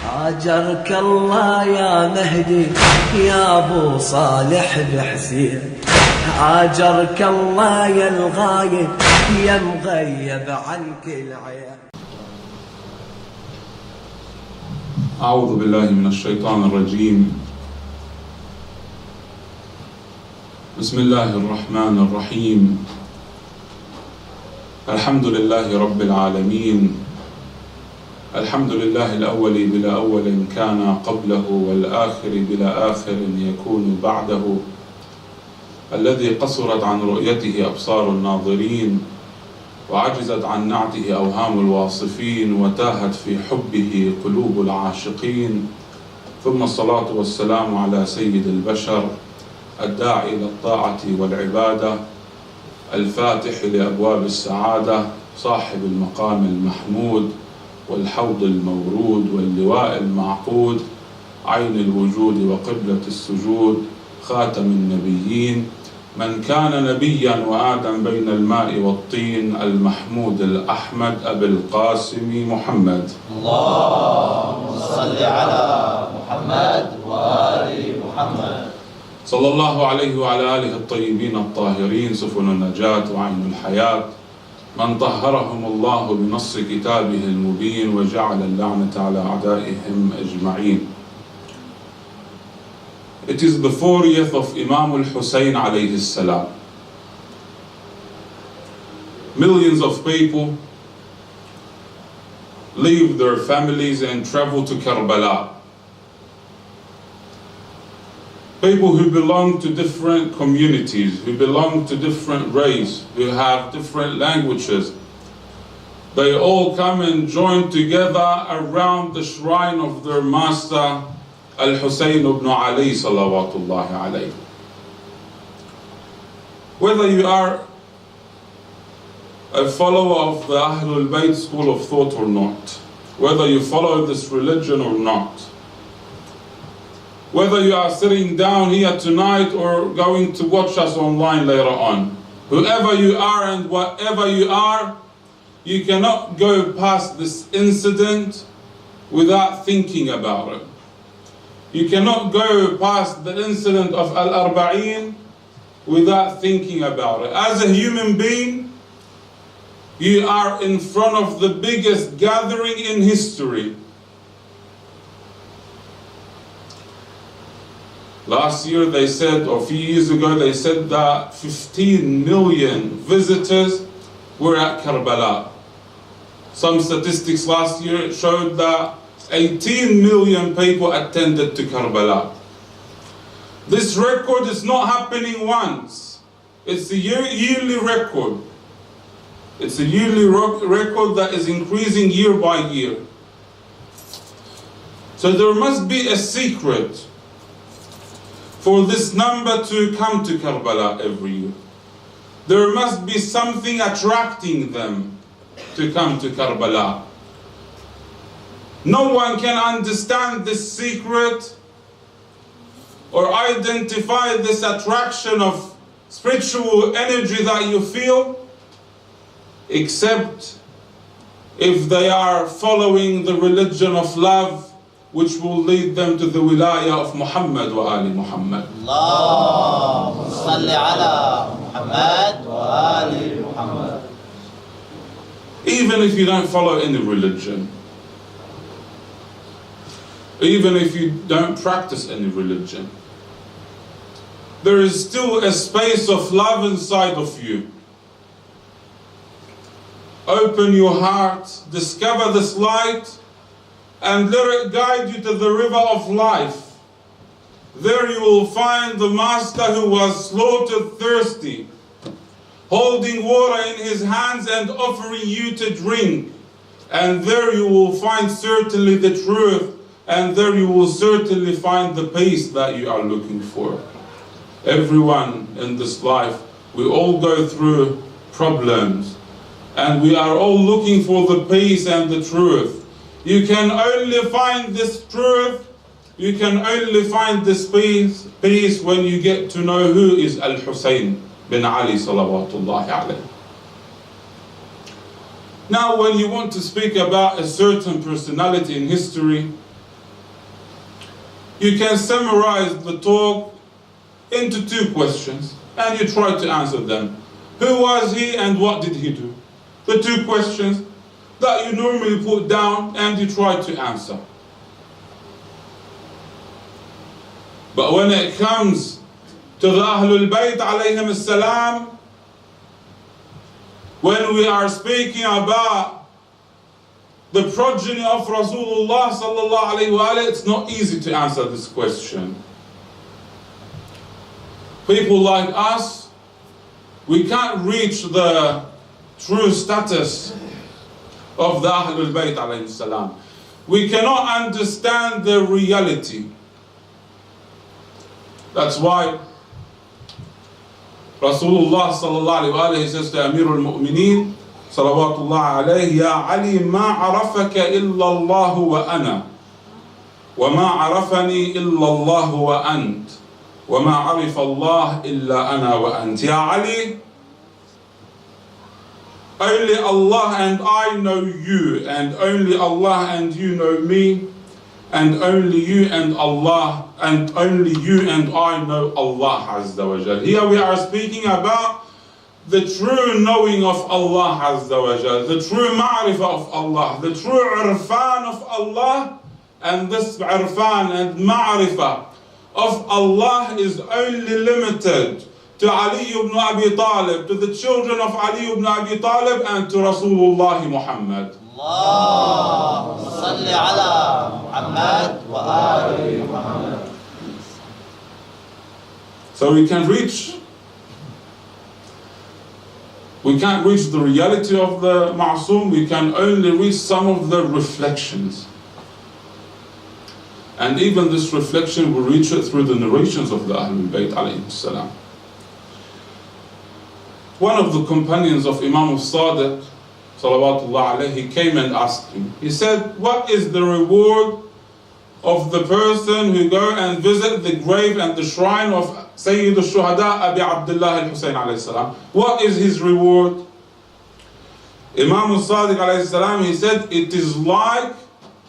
هاجرك الله يا مهدي يا ابو صالح بحسين، هاجرك الله يا الغايب يا مغيب عنك العين. أعوذ بالله من الشيطان الرجيم. بسم الله الرحمن الرحيم. الحمد لله رب العالمين. الحمد لله الأول بلا أول كان قبله، والآخر بلا آخر يكون بعده، الذي قصرت عن رؤيته أبصار الناظرين، وعجزت عن نعته أوهام الواصفين، وتاهت في حبه قلوب العاشقين. ثم الصلاة والسلام على سيد البشر، الداعي إلى الطاعة والعبادة، الفاتح لأبواب السعادة، صاحب المقام المحمود والحوض المورود واللواء المعقود، عين الوجود وقبلة السجود، خاتم النبيين، من كان نبيا وآدم بين الماء والطين، المحمود الأحمد أبي القاسم محمد. اللهم صل على محمد وآل محمد. صلى الله عليه وعلى آله الطيبين الطاهرين، سفن النجاة وعين الحياة، من طهرهم الله بنص كتابه المبين وجعل اللعنة على أعدائهم أجمعين. It is the 40th of Imam Husayn alayhi salam. Millions of people leave their families and travel to Karbala. People who belong to different communities, who belong to different race, who have different languages, they all come and join together around the shrine of their master, Hussein bin Ali salawatullahi alayhi. Whether you are a follower of the Ahlul Bayt school of thought or not, whether you follow this religion or not, whether you are sitting down here tonight or going to watch us online later on, whoever you are and whatever you are, you cannot go past this incident without thinking about it. You cannot go past the incident of Arba'een without thinking about it. As a human being, you are in front of the biggest gathering in history. Last year they said, or a few years ago, they said that 15 million visitors were at Karbala. Some statistics last year showed that 18 million people attended to Karbala. This record is not happening once. It's a yearly record. It's a yearly record that is increasing year by year. So there must be a secret for this number to come to Karbala every year. There must be something attracting them to come to Karbala. No one can understand this secret or identify this attraction of spiritual energy that you feel, except if they are following the religion of love, which will lead them to the wilayah of Muhammad wa Ali Muhammad. Allahumma salli ala Muhammad wa Ali Muhammad. Even if you don't follow any religion, even if you don't practice any religion, there is still a space of love inside of you. Open your heart, discover this light, and let it guide you to the river of life. There you will find the master who was slaughtered thirsty, holding water in his hands and offering you to drink. And there you will find certainly the truth, and there you will certainly find the peace that you are looking for. Everyone in this life, we all go through problems, and we are all looking for the peace and the truth. You can only find this truth, you can only find this peace when you get to know who is Hussein bin Ali salawatullahi alayhi. Now when you want to speak about a certain personality in history, you can summarize the talk into 2 questions and you try to answer them. Who was he and what did he do? The 2 questions that you normally put down and you try to answer. But when it comes to the Ahlul Bayt alayhim as-salam, when we are speaking about the progeny of Rasulullah sallallahu alayhi wa alayhi, it's not easy to answer this question. People like us, we can't reach the true status of the Ahlul Bayt alayhi salam. We cannot understand the reality. That's why Rasulullah sallallahu alayhi wa alayhi says to Amir al-Mu'mineen salawatullah alayhi, Ya Ali, ma arafaka illa Allah wa ana, wa ma arafani illa Allah wa ant, wa ma arifa Allah illa ana wa ant. Ya Ali, only Allah and I know you, and only Allah and you know me, and only you and Allah, and only you and I know Allah Azza wa Jal. Here we are speaking about the true knowing of Allah Azza wa Jal, the true ma'rifah of Allah, the true irfan of Allah, and this irfan and ma'rifah of Allah is only limited to Ali ibn Abi Talib, to the children of Ali ibn Abi Talib, and to Rasulullah Muhammad. اللهم صل على محمد وآل محمد. So we can't reach the reality of the Ma'soom, we can only reach some of the reflections. And even this reflection will reach it through the narrations of the Ahlul Bayt alayhi salam. One of the companions of Imam Sadiq salawatullah alayhi came and asked him. He said, what is the reward of the person who go and visit the grave and the shrine of Sayyid al-Shuhada Abi Abdullah al-Husayn alayhi salam? What is his reward? Imam al-Sadiq alayhi salam, he said, it is like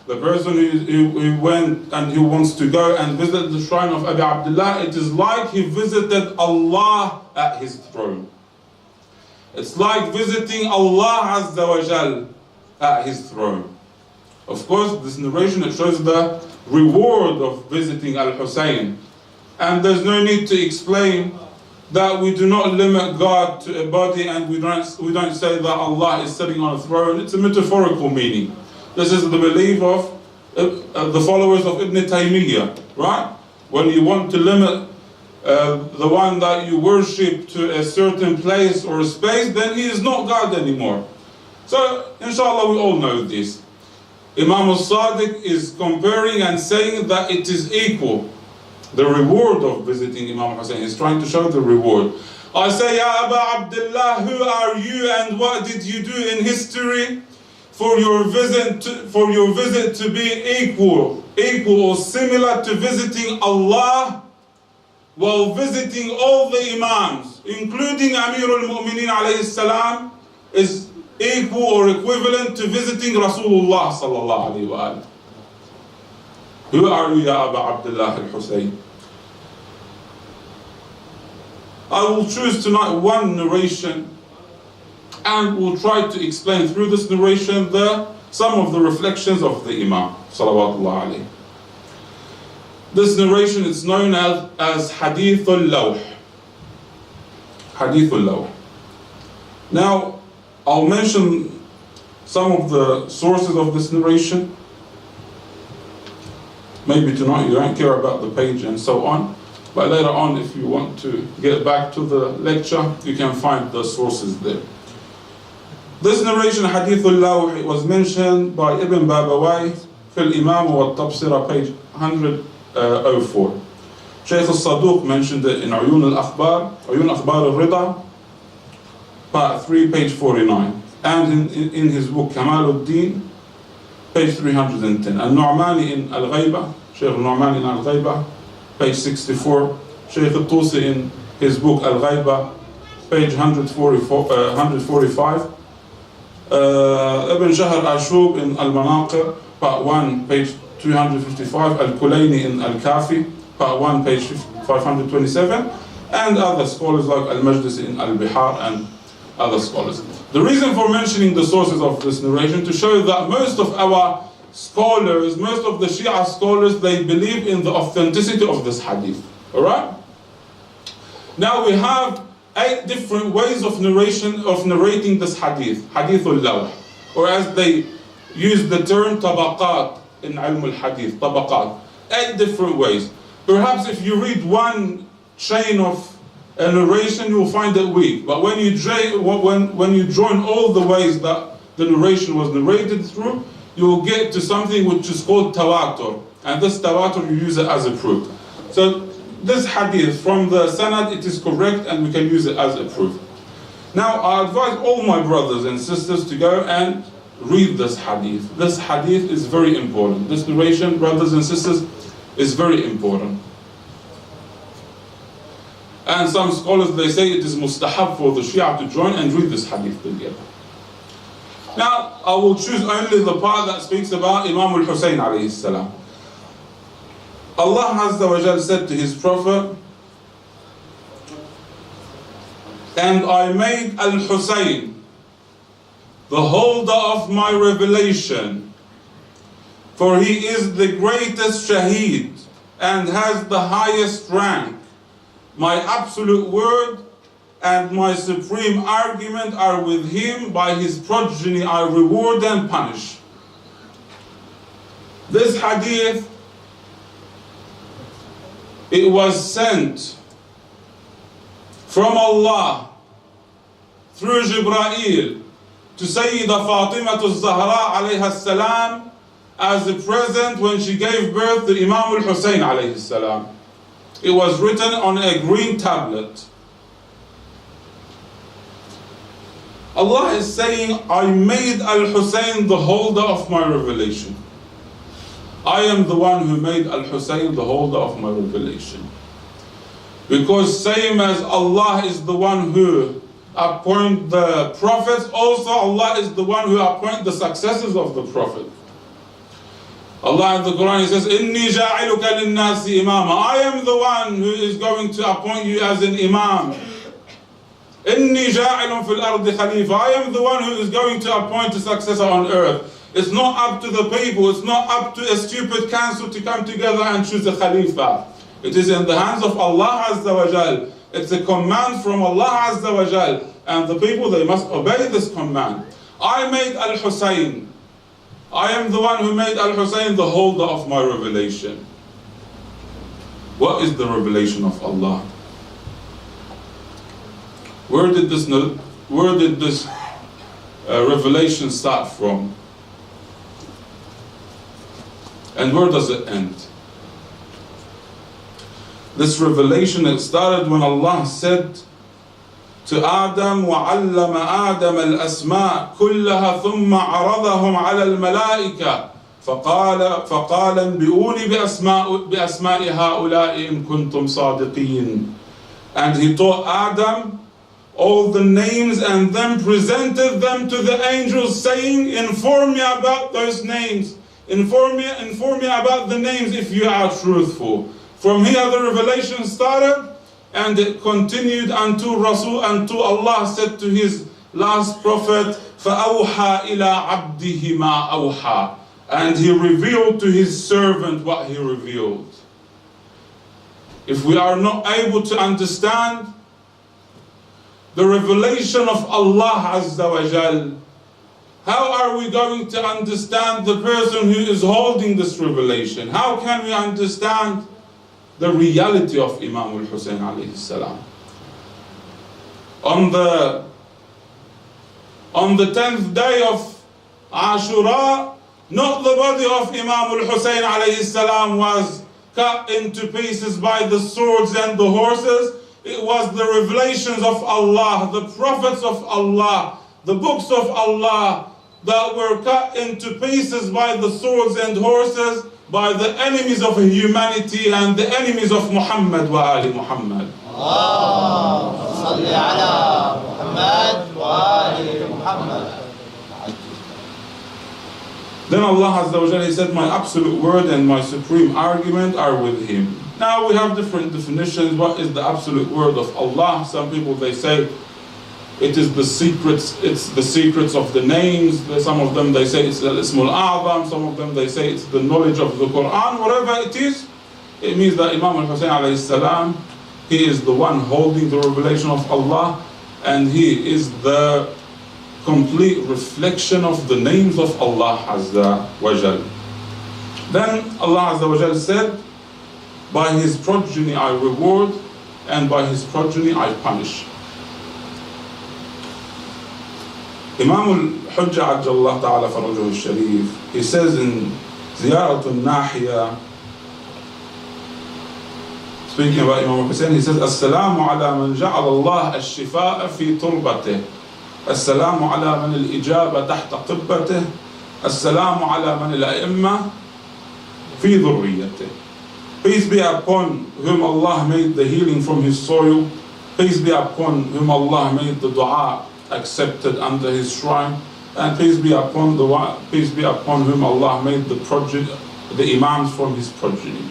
the person who went and who wants to go and visit the shrine of Abi Abdullah, it is like he visited Allah at his throne. It's like visiting Allah Azza wa Jal at his throne. Of course, this narration, it shows the reward of visiting Al-Husayn. And there's no need to explain that we do not limit God to a body, and we don't say that Allah is sitting on a throne. It's a metaphorical meaning. This is the belief of the followers of Ibn Taymiyyah, right? When you want to limit the one that you worship to a certain place or a space, then he is not God anymore. So, inshallah, we all know this. Imam al-Sadiq is comparing and saying that it is equal. The reward of visiting Imam Husayn is trying to show the reward. I say, Ya Aba Abdullah, who are you and what did you do in history for your visit to be equal or similar to visiting Allah, while visiting all the Imams, including Amir al-Mu'mineen alayhi salam, is equal or equivalent to visiting Rasulullah sallallahu alayhi wa alayhi. Who are you, Ya Aba Abdullah al-Husayn? I will choose tonight one narration and we'll try to explain through this narration some of the reflections of the Imam salawatullah alayhi. This narration is known as Hadith al-Lawh. Hadith al-Lawh. Now, I'll mention some of the sources of this narration. Maybe tonight you don't care about the page and so on, but later on, if you want to get back to the lecture, you can find the sources there. This narration, Hadith al-Lawh, was mentioned by Ibn Babawai, Fil Imam wa Tabsira, page 104. Sheikh al-Saduq mentioned it in Uyun al-Akhbar, Uyun Akhbar al-Rida, part 3, page 49. And in his book Kamal al-Din, page 310. Al-Nu'mani in Al-Ghayba, Sheikh al-Nu'mani in Al-Ghayba, page 64. Sheikh al-Tusi in his book Al-Ghayba, page 145. Ibn Shahr Ashub in Al-Manaqir, part 1, page 255, Al-Kulayni in Al-Kafi, part 1, page 527, and other scholars like Al-Majlisi in Al-Bihar and other scholars. The reason for mentioning the sources of this narration to show that most of our scholars, most of the Shia scholars, they believe in the authenticity of this hadith. Alright? Now we have 8 different ways of narrating this hadith. Hadithul Lawh. Or as they use the term tabaqat in ilm al-hadith. Tabaqat. 8 different ways. Perhaps if you read one chain of a narration, you will find it weak. But when you join all the ways that the narration was narrated through, you will get to something which is called tawatur. And this tawatur, you use it as a proof. So this hadith, from the sanad, it is correct and we can use it as a proof. Now, I advise all my brothers and sisters to go and read this hadith. This hadith is very important. This narration, brothers and sisters, is very important. And some scholars, they say it is mustahab for the Shia to join and read this hadith together. Now, I will choose only the part that speaks about Imam Husayn alayhi salam. Allah Azza wa Jal said to His Prophet, and I made Al-Husayn the holder of my revelation, for he is the greatest shaheed and has the highest rank. My absolute word and my supreme argument are with him. By his progeny I reward and punish. This hadith, it was sent from Allah through Jibreel to Sayyida Fatima al-Zahra alayha salam as a present when she gave birth to Imam Husayn alayhi salam. It was written on a green tablet. Allah is saying, I made Al-Husayn the holder of my revelation. I am the one who made Al-Husayn the holder of my revelation. Because same as Allah is the one who appoints the prophets, also Allah is the one who appoints the successors of the prophet. Allah in the Quran, He says, Inni ja'iluka linnasi imama. I am the one who is going to appoint you as an imam. Inni ja'ilun fil ardi khalifa. I am the one who is going to appoint a successor on earth. It's not up to the people, it's not up to a stupid council to come together and choose a khalifa. It is in the hands of Allah Azza wa Jal. It's a command from Allah Azza wa Jal. And the people, they must obey this command. I made Al-Husayn. I am the one who made Al-Husayn the holder of my revelation. What is the revelation of Allah? Where did this revelation start from? And where does it end? This revelation, it started when Allah said to Adam, وَعَلَّمَ آدَمَ الْأَسْمَاءِ كُلَّهَا ثُمَّ عَرَضَهُمْ عَلَى الْمَلَائِكَةِ فَقَالَ انْبِئُونِي بِأَسْمَاءِ هَؤُلَاءِ إِن كُنتُمْ صَادِقِينَ. And He taught Adam all the names and then presented them to the angels, saying, inform me about those names. Inform me about the names if you are truthful. From here the revelation started, and it continued until Allah said to His last prophet, فَأَوْحَى إِلَىٰ عَبْدِهِ مَا أَوْحَى. And He revealed to His servant what He revealed. If we are not able to understand the revelation of Allah Azza wa Jal, how are we going to understand the person who is holding this revelation? How can we understand the reality of Imam Husayn alayhi salam? On the 10th day of Ashura, not the body of Imam Husayn alayhi salam was cut into pieces by the swords and the horses. It was the revelations of Allah, the prophets of Allah, the books of Allah that were cut into pieces by the swords and horses, by the enemies of humanity and the enemies of Muhammad wa Ali Muhammad. Allahumma salli ala Muhammad wa ali Muhammad. Then Allah Azza wa Jalla, He said, my absolute word and my supreme argument are with Him. Now we have different definitions. What is the absolute word of Allah? Some people, they say it is the secrets, it's the secrets of the names. Some of them, they say it's al-Ismul A'zam. Some of them, they say it's the knowledge of the Quran. Whatever it is, it means that Imam Husayn alayhi salam, he is the one holding the revelation of Allah, and he is the complete reflection of the names of Allah Azza wa Jal. Then Allah Azza wa Jal said, by his progeny I reward, and by his progeny I punish. Imam al-Hujjah Ajjallah Ta'ala Farajuhu al-Sharif, he says in Ziyarat al-Nahiya, speaking about Imam Husayn, he says, As-salamu ala man ja'ala Allah al-shifa'a fi turbatih. As-salamu ala man al-ijaba tahta qibbatih. As-salamu ala man al-a'imma fi dhurriyyatih. Peace be upon whom Allah made the healing from his soil. Peace be upon whom Allah made the dua accepted under his shrine. And peace be upon whom Allah made the imams from his progeny.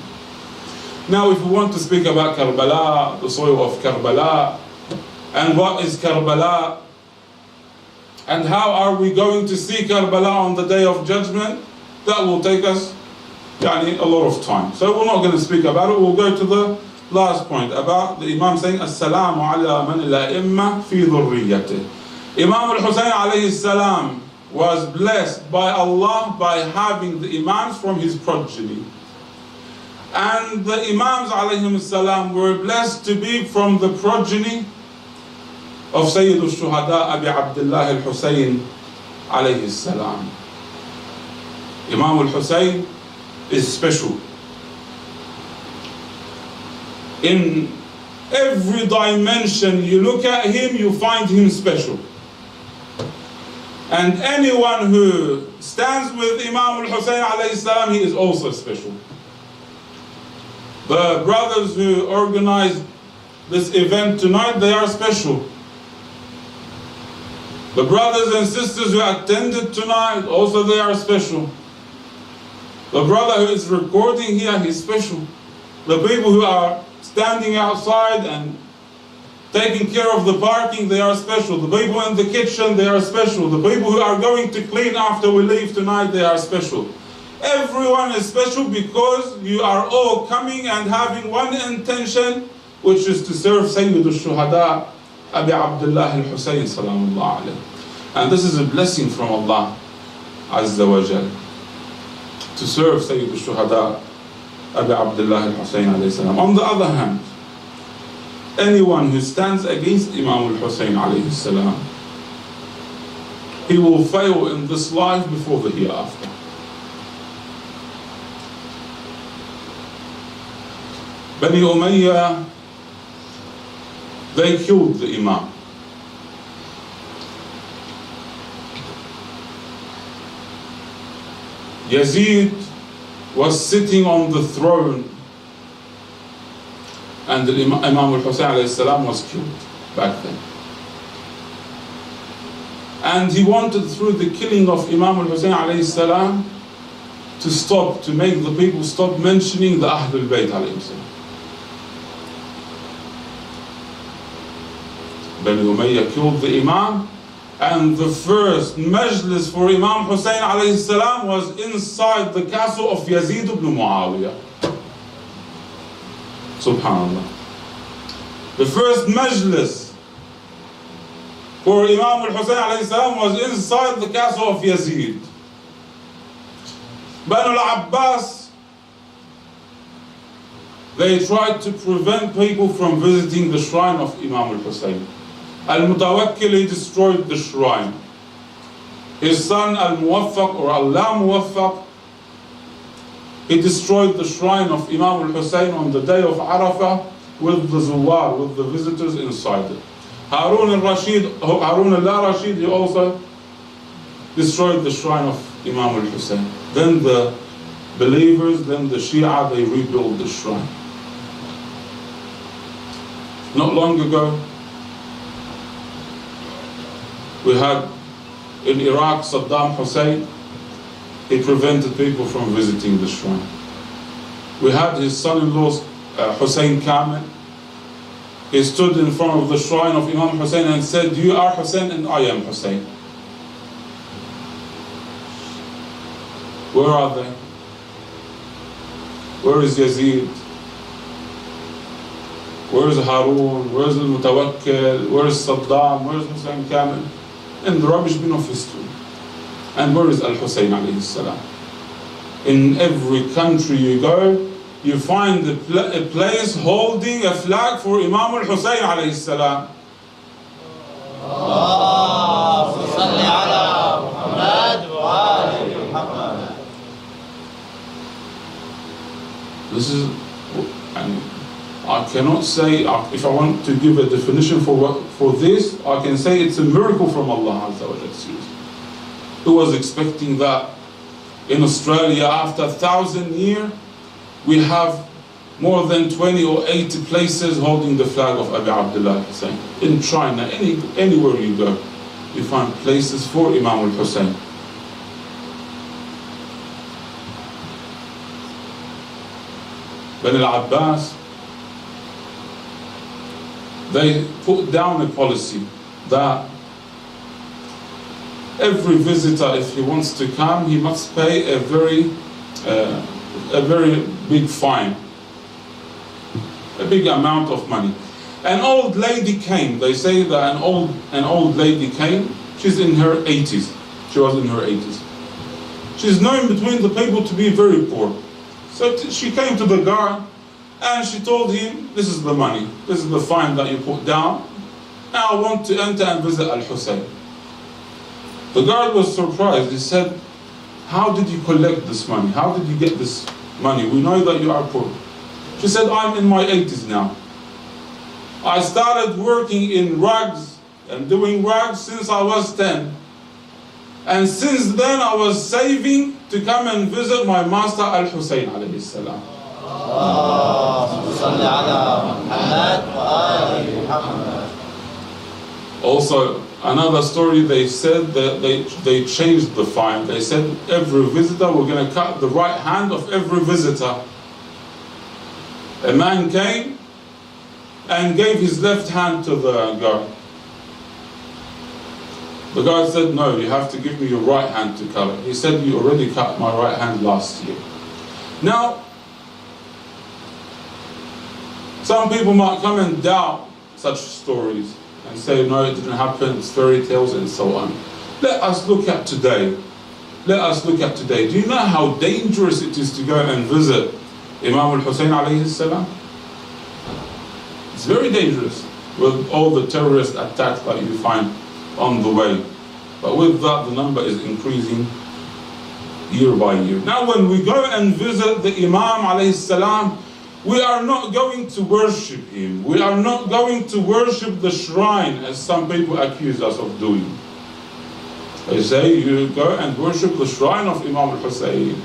Now, if we want to speak about Karbala, the soil of Karbala, and what is Karbala, and how are we going to see Karbala on the Day of Judgment, that will take us a lot of time. So we're not going to speak about it. We'll go to the last point about the Imam saying, As-salamu ala man al-a'imma fi dhurriyyatih. Imam al-Husayn alayhi salam was blessed by Allah by having the Imams from his progeny. And the Imams alayhim salam were blessed to be from the progeny of Sayyid al-Shuhada Abi Abdullah al-Husayn alayhi salam. Imam al-Husayn is special. In every dimension you look at him, you find him special. And anyone who stands with Imam al-Husayn alayhi salam, he is also special. The brothers who organized this event tonight, they are special. The brothers and sisters who attended tonight, also they are special. The brother who is recording here, he's special. The people who are standing outside and taking care of the parking, they are special. The people in the kitchen, they are special. The people who are going to clean after we leave tonight, they are special. Everyone is special because you are all coming and having one intention, which is to serve Sayyid al-Shuhada Abi Abdullah al-Husayn salamullah alayhi. And this is a blessing from Allah Azza wa Jal, to serve Sayyid al-Shuhada Abi Abdullah al-Husayn alayhi salam. On the other hand, anyone who stands against Imam al-Husayn alayhi salam, he will fail in this life before the hereafter. Bani Umayyah, they killed the Imam. Yazid was sitting on the throne, and the Imam al-Husayn alayhi salam was killed back then. And he wanted, through the killing of Imam al-Husayn alayhi salam, to stop, to make the people stop mentioning the Ahlul Bayt alayhi salam. Bani Umayyah killed the Imam, and the first majlis for Imam Husayn alayhi salam was inside the castle of Yazid ibn Muawiyah. Subhanallah. The first majlis for Imam al-Husayn alayhi salam was inside the castle of Yazid. Banu al-Abbas, they tried to prevent people from visiting the shrine of Imam al-Husayn. Al-Mutawakkil, he destroyed the shrine. His son Al-Muwaffaq or Allah-Muwaffaq, he destroyed the shrine of Imam al-Husayn on the day of Arafah with the Zuwar, with the visitors inside it. Harun al-Rashid, he also destroyed the shrine of Imam al-Husayn. Then the believers, then the Shia, they rebuilt the shrine. Not long ago, we had in Iraq Saddam Hussein. he prevented people from visiting the shrine. We had his son-in-law, Hussein Kamel. He stood in front of the shrine of Imam Husayn and said, "You are Hussein and I am Hussein." Where are they? Where is Yazid? Where is Harun? Where is Al-Mutawakkil? Where is Saddam? Where is Hussein Kamel? In the rubbish bin of history. And where is Al-Husayn alayhi salam? In every country you go, you find a place holding a flag for Imam Husayn alayhi salam. This is, and I cannot say, if I want to give a definition for this, I can say it's a miracle from Allah Azza wa Jalla. Who was expecting that in Australia after 1,000 years we have more than 20 or 80 places holding the flag of Abi Abdullah Hussein. In China, anywhere you go, you find places for Imam al-Hussein. Bani al-Abbas, they put down a policy that every visitor, if he wants to come, he must pay a very big fine, a big amount of money. An old lady came. They say that an old lady came. She's in her 80s. She was in her 80s. She's known between the people to be very poor. So she came to the guard and she told him, "This is the money. This is the fine that you put down. And I want to enter and visit Al-Hussein." The guard was surprised. He said, "How did you collect this money? How did you get this money? We know that you are poor." She said, "I'm in my 80s now. I started working in rugs and doing rugs since I was 10. And since then I was saving to come and visit my master Al-Hussein alayhi salam." Also, another story, they said that they changed the fine. They said every visitor, we're going to cut the right hand of every visitor. A man came and gave his left hand to the guard. The guard said, "No, you have to give me your right hand to cut it." He said, "You already cut my right hand last year." Now, some people might come and doubt such stories and say, "No, it didn't happen, it's fairy tales," and so on. Let us look at today. Let us look at today. Do you know how dangerous it is to go and visit Imam al-Husayn alayhi salam? It's very dangerous with all the terrorist attacks that you find on the way. But with that, the number is increasing year by year. Now when we go and visit the Imam alayhi salam, we are not going to worship him. We are not going to worship the shrine as some people accuse us of doing. They say you go and worship the shrine of Imam al-Husayn.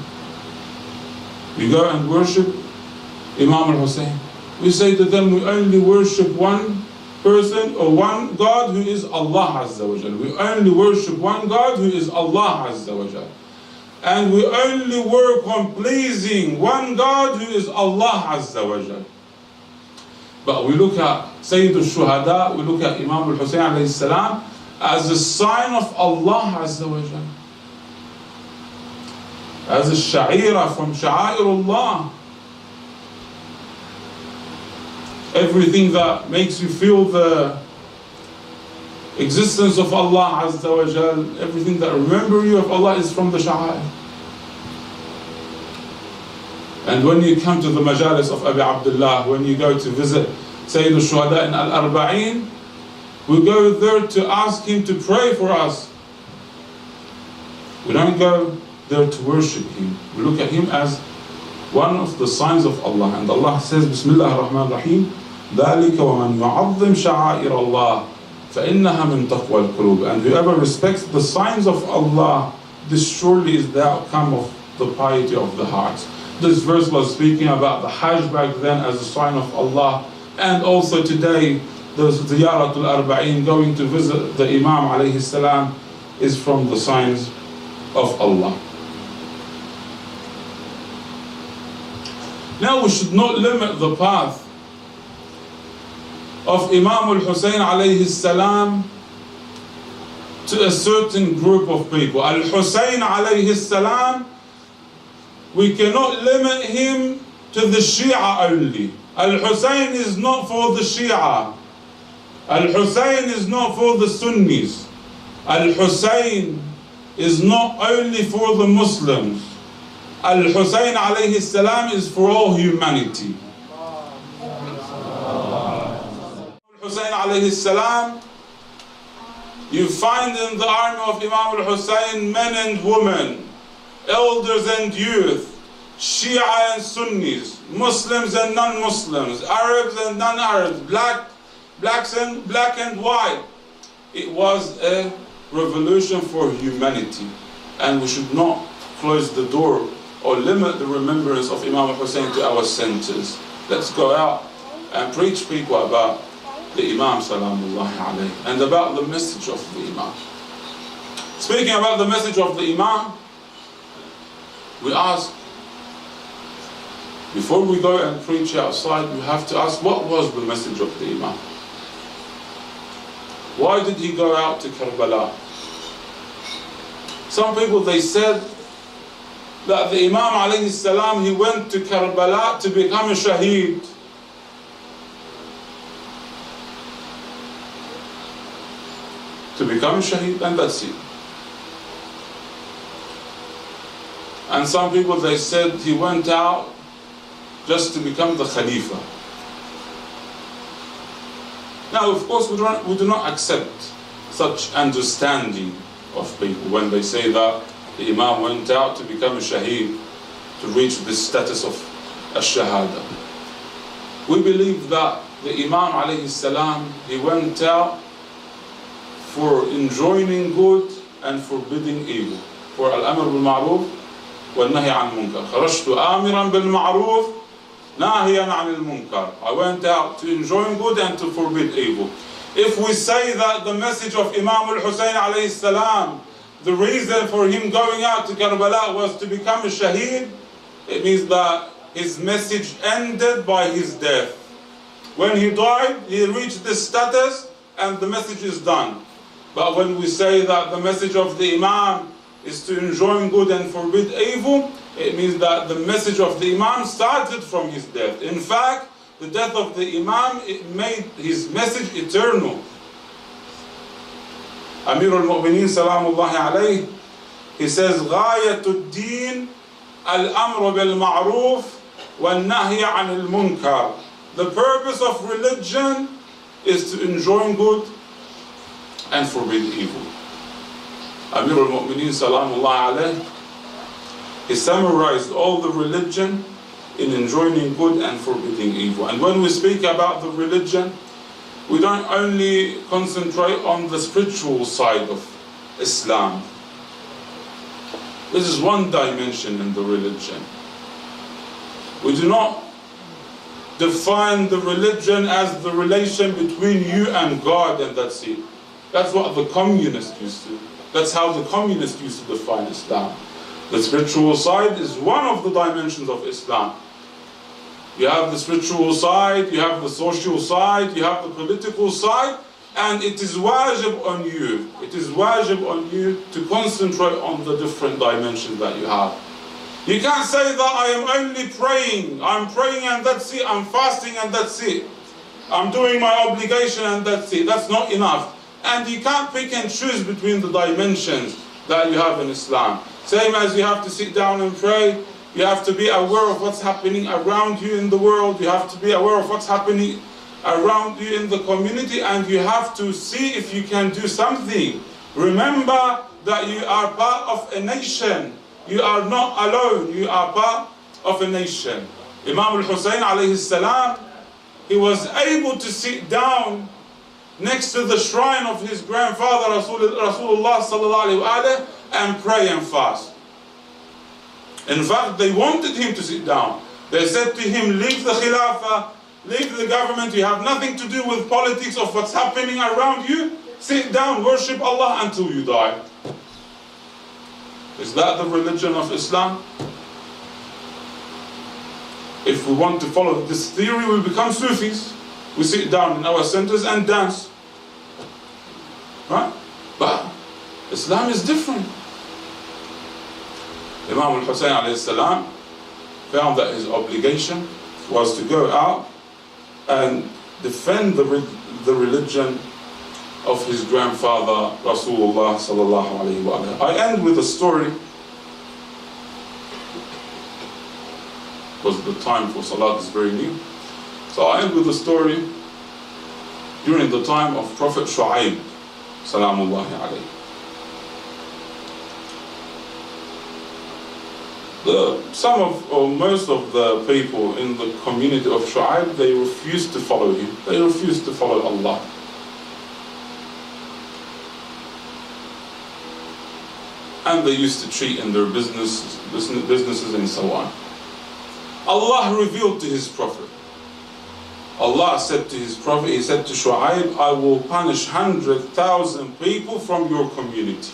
You go and worship Imam al-Husayn. We say to them, we only worship one person or one God who is Allah Azza wa Jal. We only worship one God who is Allah Azza wa Jal. And we only work on pleasing one God who is Allah Azza wa Jal. But we look at Sayyid al-Shuhada, we look at Imam al-Husayn alayhi salam as a sign of Allah Azza wa Jal. As a sha'ira from sha'airullah. Everything that makes you feel the existence of Allah Azza wa Jal, everything that remember you of Allah is from the sha'air. And when you come to the majalis of Abi Abdullah, when you go to visit Sayyid al-Shuhada in Arba'een, we go there to ask him to pray for us. We don't go there to worship him. We look at him as one of the signs of Allah. And Allah says, Bismillah ar-Rahman ar-Rahim, ذَلِكَ وَمَنْ يُعَظِّمْ شَعَائِرَ اللَّهِ فَإِنَّهَا مِنْ تَقْوَى الْقُلُوبِ. And whoever respects the signs of Allah, this surely is the outcome of the piety of the heart. This verse was speaking about the Hajj back then as a sign of Allah. And also today, the Ziyaratul Arba'een, going to visit the Imam alayhi salam, is from the signs of Allah. Now we should not limit the path of Imam Husayn alayhi salam to a certain group of people. Al-Husayn alayhi salam, we cannot limit him to the Shia only. Al-Husayn is not for the Shia. Al-Husayn is not for the Sunnis. Al-Husayn is not only for the Muslims. Al-Husayn alayhi salam is for all humanity. Al-Husayn alayhi salam, you find in the army of Imam al-Husayn men and women, elders and youth, Shia and Sunnis, Muslims and non-Muslims, Arabs and non-Arabs, black and white. It was a revolution for humanity, and we should not close the door or limit the remembrance of Imam Husayn to our centers. Let's go out and preach people about the Imam Salamullahi alayhi and about the message of the Imam. Speaking about the message of the Imam, we ask, before we go and preach outside, we have to ask, what was the message of the Imam? Why did he go out to Karbala? Some people, they said that the Imam alayhi salam, he went to Karbala to become a shaheed. To become a shaheed, and that's it. And some people, they said he went out just to become the Khalifa. Now, of course, we do not accept such understanding of people when they say that the Imam went out to become a shaheed, to reach this status of a shahada. We believe that the Imam alayhi salam, he went out for enjoining good and forbidding evil. For al-amr bil-ma'ruf wal-nahy an-munkar. Kharajtu amiran bil-ma'ruf nahiyan an-al-munkar. I went out to enjoin good and to forbid evil. If we say that the message of Imam al-Husayn alayhi salam, the reason for him going out to Karbala was to become a shaheed, it means that his message ended by his death. When he died, he reached this status and the message is done. But when we say that the message of the Imam is to enjoin good and forbid evil, it means that the message of the Imam started from his death. In fact, the death of the Imam, it made his message eternal. Amir al-Mu'mineen salamullahi alayhi, he says, غاية الدين الأمر بالمعروف والنهي عن المنكر. The purpose of religion is to enjoin good and forbid evil. Amir al-Mu'mineen salamullahi alayhi, he summarized all the religion in enjoining good and forbidding evil. And when we speak about the religion, we don't only concentrate on the spiritual side of Islam. This is one dimension in the religion. We do not define the religion as the relation between you and God and that's it. That's what the communists used to. That's how the communists used to define Islam. The spiritual side is one of the dimensions of Islam. You have the spiritual side, you have the social side, you have the political side, and it is wajib on you. It is wajib on you to concentrate on the different dimensions that you have. You can't say that I am only praying. I'm praying and that's it. I'm fasting and that's it. I'm doing my obligation and that's it. That's not enough. And you can't pick and choose between the dimensions that you have in Islam. Same as you have to sit down and pray, you have to be aware of what's happening around you in the world, you have to be aware of what's happening around you in the community, and you have to see if you can do something. Remember that you are part of a nation. You are not alone, you are part of a nation. Imam Husayn alayhi salam, he was able to sit down next to the shrine of his grandfather Rasulullah sallallahu alaihi wasallam and pray and fast. In fact, they wanted him to sit down. They said to him, leave the Khilafah, leave the government, you have nothing to do with politics of what's happening around you. Sit down, worship Allah until you die. Is that the religion of Islam? If we want to follow this theory, we become Sufis. We sit down in our centers and dance. Right? But Islam is different. Imam Husayn alayhi salam found that his obligation was to go out and defend the religion of his grandfather Rasulullah sallallahu alayhi wa sallam. I end with a story, because the time for Salat is very new. So I end with a story during the time of Prophet Shu'aib salamullahi alayhi. Some of, or most of the people in the community of Shu'aib, they refused to follow him. They refused to follow Allah. And they used to cheat in their businesses and so on. Allah revealed to his prophet. Allah said to his prophet, he said to Shu'aib, I will punish 100,000 people from your community.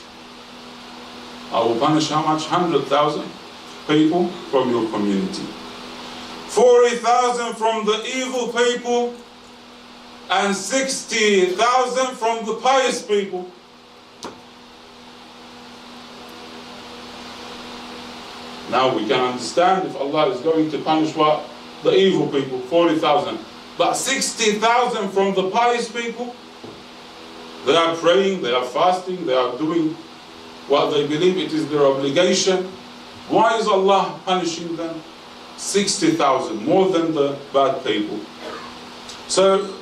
I will punish how much? 100,000 people from your community. 40,000 from the evil people and 60,000 from the pious people. Now we can understand if Allah is going to punish what? The evil people, 40,000. But 60,000 from the pious people, they are praying, they are fasting, they are doing what they believe it is their obligation. Why is Allah punishing them? 60,000, more than the bad people. So,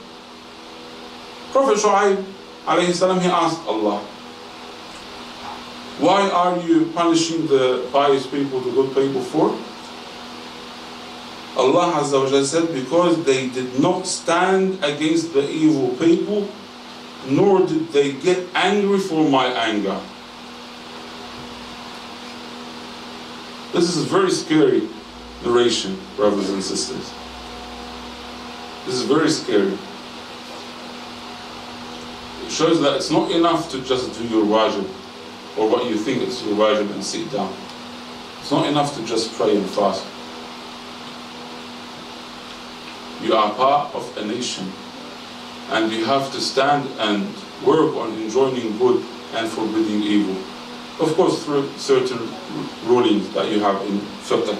Prophet Shu'aib alayhi salam, he asked Allah, why are you punishing the pious people, the good people for? Allah Azza wa Jalla said, because they did not stand against the evil people, nor did they get angry for my anger. This is a very scary narration, brothers and sisters. This is very scary. It shows that it's not enough to just do your wajib, or what you think is your wajib, and sit down. It's not enough to just pray and fast. You are part of a nation, and you have to stand and work on enjoining good and forbidding evil. Of course, through certain rulings that you have in fiqh.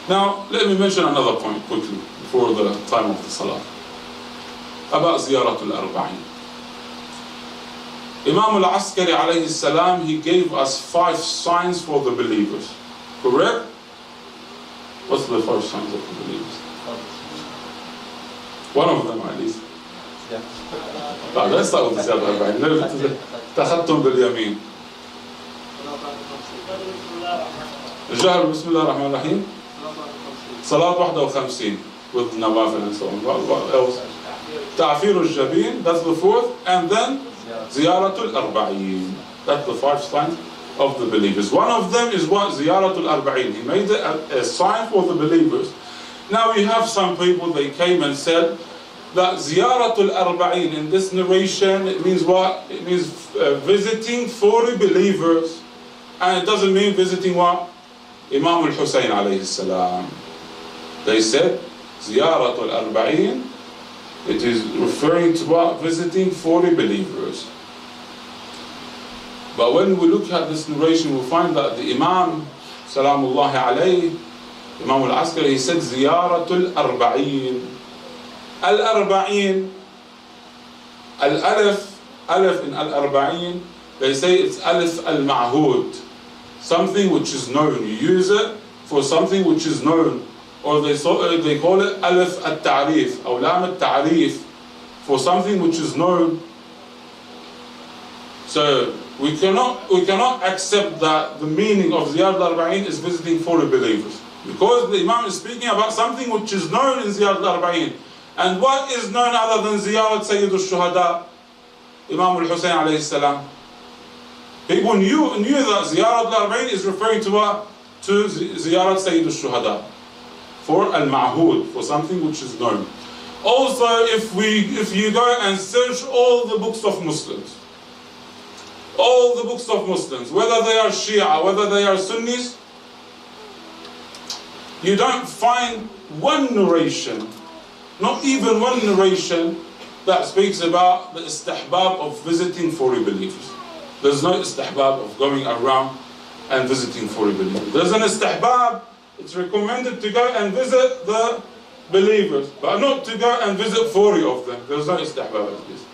Now, let me mention another point quickly before the time of the salah, about Ziyaratul Arba'een. Imam al-Askari alayhi salam, he gave us 5 signs for the believers. Correct? What's the 5 signs of the believers? One of them at least. Let's start with Ziyaratul Arba'een. تخطم باليمين. الجهر بسم الله الرحمن الرحيم. صلاة 51 with nawafil and so on. What else? تعفير الجبين, that's the 4th. And then Ziyaratul Arba'een. That's the 5 signs of the believers. One of them is what? Ziyaratul Arba'een. He made a sign for the believers. Now we have some people, they came and said that Ziyaratul Arba'een in this narration, it means what? It means visiting 40 believers. And it doesn't mean visiting what? Imam Husayn alayhi salam. They said Ziyaratul Arba'een, it is referring to what? Visiting 40 believers. But when we look at this narration, we find that the Imam Salamullahi alayhi, Imam al-Askari, he said Ziyaratul Arba'een. Al-Arba'een, Al-Alif, Alif in Al-Arba'een, they say it's Alif al-Ma'hud, something which is known. You use it for something which is known. Or they call it Alif al-Ta'rif, or Lam al-Ta'rif, for something which is known. So we cannot accept that the meaning of Ziyad al-Arba'een is visiting 40 believers, because the Imam is speaking about something which is known in Ziyad al-Arba'een. And what is known other than Ziyarat Sayyid al-Shuhada, Imam al-Husayn alayhi salam? People knew that Ziyarat al-Arba'een is referring to what? To Ziyarat Sayyid al-Shuhada, for al-Ma'hud, for something which is known. Also, if you go and search all the books of Muslims, whether they are Shia, whether they are Sunnis, You don't find one narration, not even one narration, that speaks about the istihbab of visiting foreign believers. There's no istihbab of going around and visiting foreign believers. There's an istihbab, it's recommended to go and visit the believers, but not to go and visit 40 of them. There's no istihbab of this.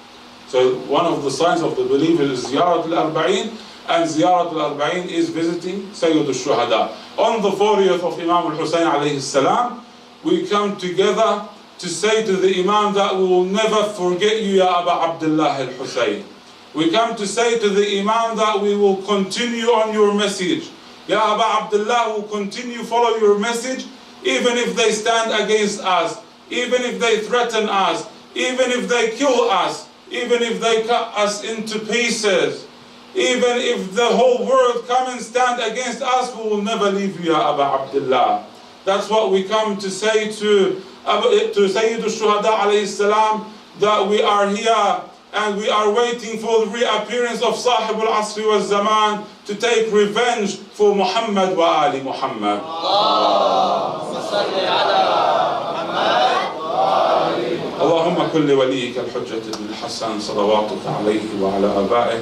So one of the signs of the believer is Ziyarat al-Arba'een, and Ziyarat al-Arba'een is visiting Sayyid al-Shuhada. On the 40th of Imam Husayn alayhi salam, we come together to say to the Imam that we will never forget you, Ya Aba Abdullah al-Husayn. We come to say to the Imam that we will continue on your message. Ya Aba Abdullah will continue follow your message, even if they stand against us, even if they threaten us, even if they kill us, even if they cut us into pieces, even if the whole world come and stand against us, we will never leave you, Ya Aba Abdullah. That's what we come to say to Sayyid al-Shuhada alayhi salam, that we are here and we are waiting for the reappearance of Sahib al-Asri wa zaman to take revenge for Muhammad wa Ali Muhammad. اللهم كن لوليك الحجة بن الحسن صلواتك عليه وعلى آبائه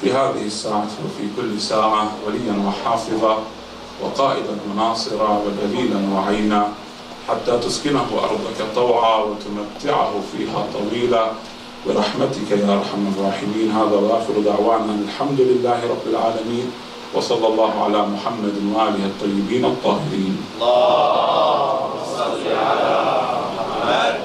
في هذه الساعة وفي كل ساعة وليا وحافظا وقائدا وناصرا ودليلا وعينا حتى تسكنه أرضك طوعا وتمتعه فيها طويلا برحمتك يا أرحم الراحمين. هذا وآخر دعوانا الحمد لله رب العالمين وصلى الله على محمد وآله الطيبين الطاهرين. اللهم صل على محمد.